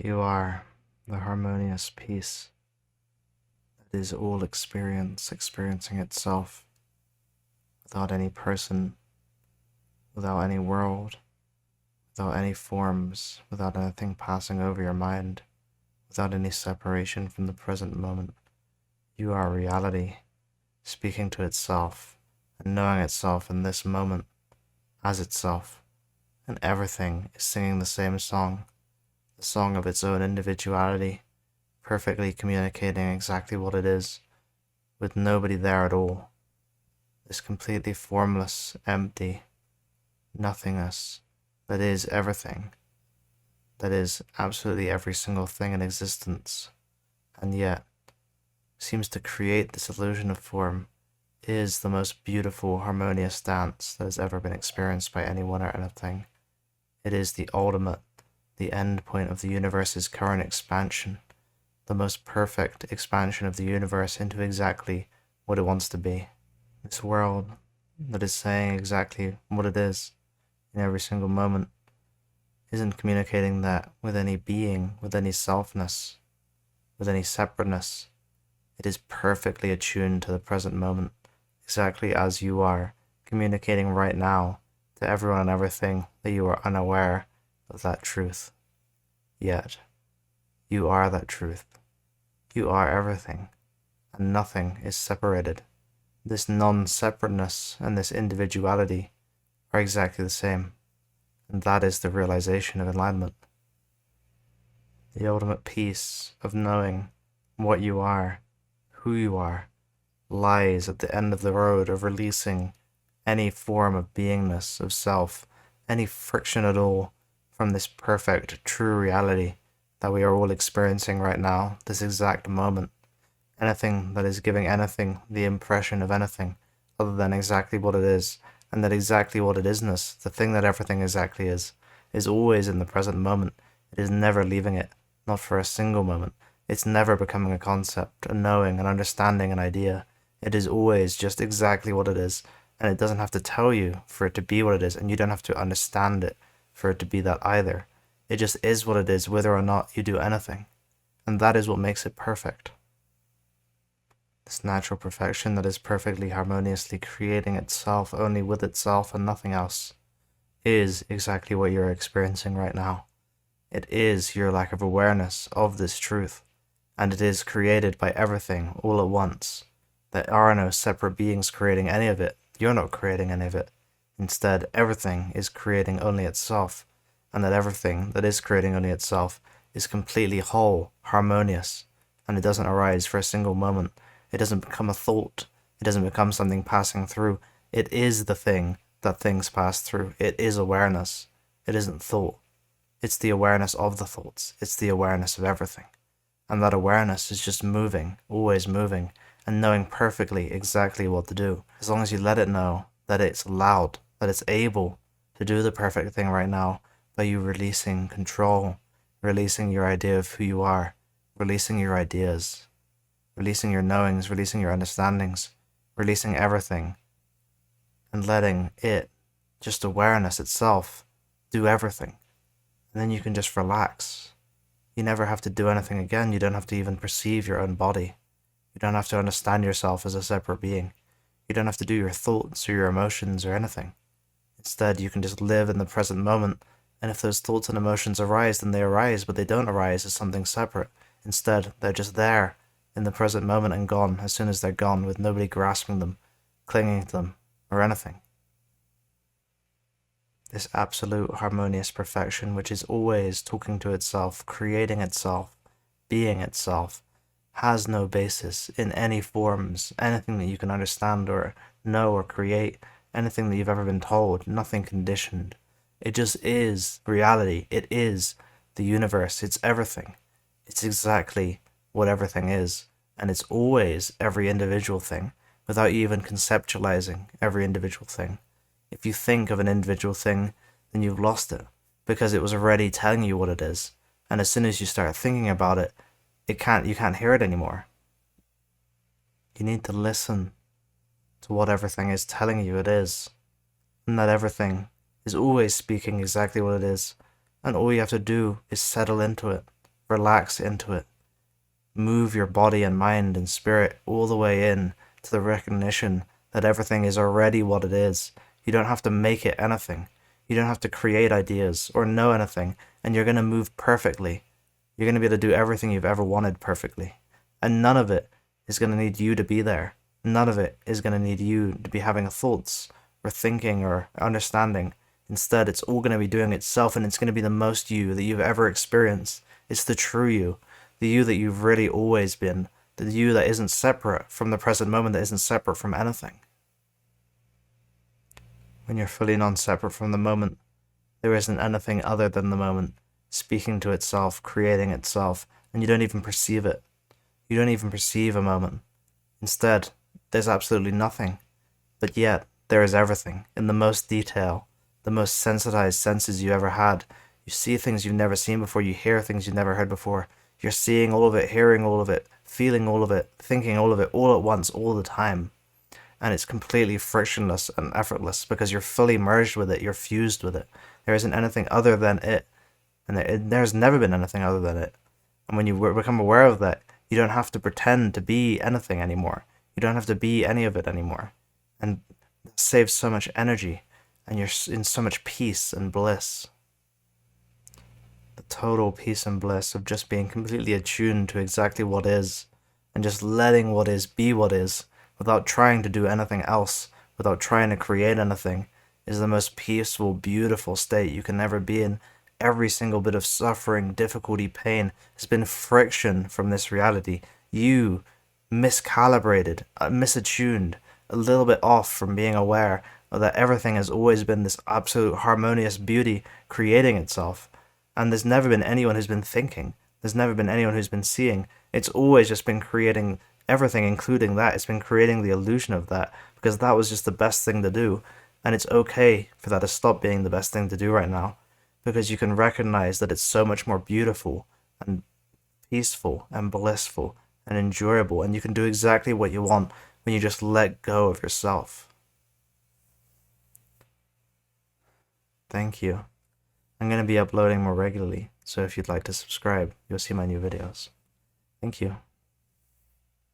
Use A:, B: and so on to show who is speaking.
A: You are the harmonious peace that is all experience, experiencing itself without any person, without any world, without any forms, without anything passing over your mind, without any separation from the present moment. You are reality, speaking to itself and knowing itself in this moment as itself, and everything is singing the same song, the song of its own individuality, perfectly communicating exactly what it is, with nobody there at all. This completely formless, empty nothingness that is everything, that is absolutely every single thing in existence, and yet seems to create this illusion of form, is the most beautiful, harmonious dance that has ever been experienced by anyone or anything. It is the ultimate, the end point of the universe's current expansion, the most perfect expansion of the universe into exactly what it wants to be. This world that is saying exactly what it is in every single moment isn't communicating that with any being, with any selfness, with any separateness. It is perfectly attuned to the present moment, exactly as you are, communicating right now to everyone and everything that you are unaware of that truth. Yet, you are that truth. You are everything, and nothing is separated. This non-separateness and this individuality are exactly the same, and that is the realization of enlightenment. The ultimate peace of knowing what you are, who you are, lies at the end of the road of releasing any form of beingness, of self, any friction at all from this perfect, true reality that we are all experiencing right now, this exact moment. Anything that is giving anything the impression of anything other than exactly what it is, and that exactly what it isness, the thing that everything exactly is always in the present moment. It is never leaving it, not for a single moment. It's never becoming a concept, a knowing, an understanding, an idea. It is always just exactly what it is, and it doesn't have to tell you for it to be what it is, and you don't have to understand it for it to be that either. It just is what it is, whether or not you do anything, and that is what makes it perfect. This natural perfection that is perfectly harmoniously creating itself only with itself and nothing else is exactly what you're experiencing right now. It is your lack of awareness of this truth, and it is created by everything all at once. There are no separate beings creating any of it. You're not creating any of it. Instead, everything is creating only itself, and that everything that is creating only itself is completely whole, harmonious, and it doesn't arise for a single moment. It doesn't become a thought. It doesn't become something passing through. It is the thing that things pass through. It is awareness. It isn't thought. It's the awareness of the thoughts. It's the awareness of everything. And that awareness is just moving, always moving, and knowing perfectly exactly what to do. As long as you let it know that it's allowed, that it's able to do the perfect thing right now by you releasing control, releasing your idea of who you are, releasing your ideas, releasing your knowings, releasing your understandings, releasing everything, and letting it, just awareness itself, do everything. And then you can just relax. You never have to do anything again. You don't have to even perceive your own body. You don't have to understand yourself as a separate being. You don't have to do your thoughts or your emotions or anything. Instead, you can just live in the present moment, and if those thoughts and emotions arise, then they arise, but they don't arise as something separate. Instead, they're just there in the present moment and gone as soon as they're gone, with nobody grasping them, clinging to them, or anything. This absolute harmonious perfection, which is always talking to itself, creating itself, being itself, has no basis in any forms, anything that you can understand or know or create, anything that you've ever been told, nothing conditioned. It just is reality. It is the universe. It's everything. It's exactly what everything is, and it's always every individual thing, without you even conceptualizing every individual thing. If you think of an individual thing, then you've lost it, because it was already telling you what it is, and as soon as you start thinking about it, you can't hear it anymore. You need to listen to what everything is telling you it is, and that everything is always speaking exactly what it is, and all you have to do is settle into it. relax into it. Move your body and mind and spirit all the way in to the recognition that everything is already what it is. You don't have to make it anything. You don't have to create ideas or know anything, and you're going to move perfectly. You're going to be able to do everything you've ever wanted perfectly. And none of it is going to need you to be there. None of it is going to need you to be having thoughts or thinking or understanding. Instead, it's all going to be doing itself, and it's going to be the most you that you've ever experienced. It's the true you, the you that you've really always been, the you that isn't separate from the present moment, that isn't separate from anything. When you're fully non-separate from the moment, there isn't anything other than the moment, speaking to itself, creating itself, and you don't even perceive it. You don't even perceive a moment. Instead, there's absolutely nothing, but yet there is everything in the most detail, the most sensitized senses you ever had. You see things you've never seen before, you hear things you've never heard before. You're seeing all of it, hearing all of it, feeling all of it, thinking all of it, all at once, all the time. And it's completely frictionless and effortless because you're fully merged with it, you're fused with it. There isn't anything other than it, and there's never been anything other than it. And when you become aware of that, you don't have to pretend to be anything anymore. You don't have to be any of it anymore. And that saves so much energy, and you're in so much peace and bliss. The total peace and bliss of just being completely attuned to exactly what is, and just letting what is be what is, without trying to do anything else, without trying to create anything, is the most peaceful, beautiful state you can ever be in. Every single bit of suffering, difficulty, pain has been friction from this reality. You miscalibrated, misattuned, a little bit off from being aware that everything has always been this absolute harmonious beauty creating itself. And there's never been anyone who's been thinking. There's never been anyone who's been seeing. It's always just been creating everything, including that. It's been creating the illusion of that because that was just the best thing to do. And it's okay for that to stop being the best thing to do right now, because you can recognize that it's so much more beautiful and peaceful and blissful and enjoyable, and you can do exactly what you want when you just let go of yourself. Thank you. I'm going to be uploading more regularly, so if you'd like to subscribe, you'll see my new videos. Thank you.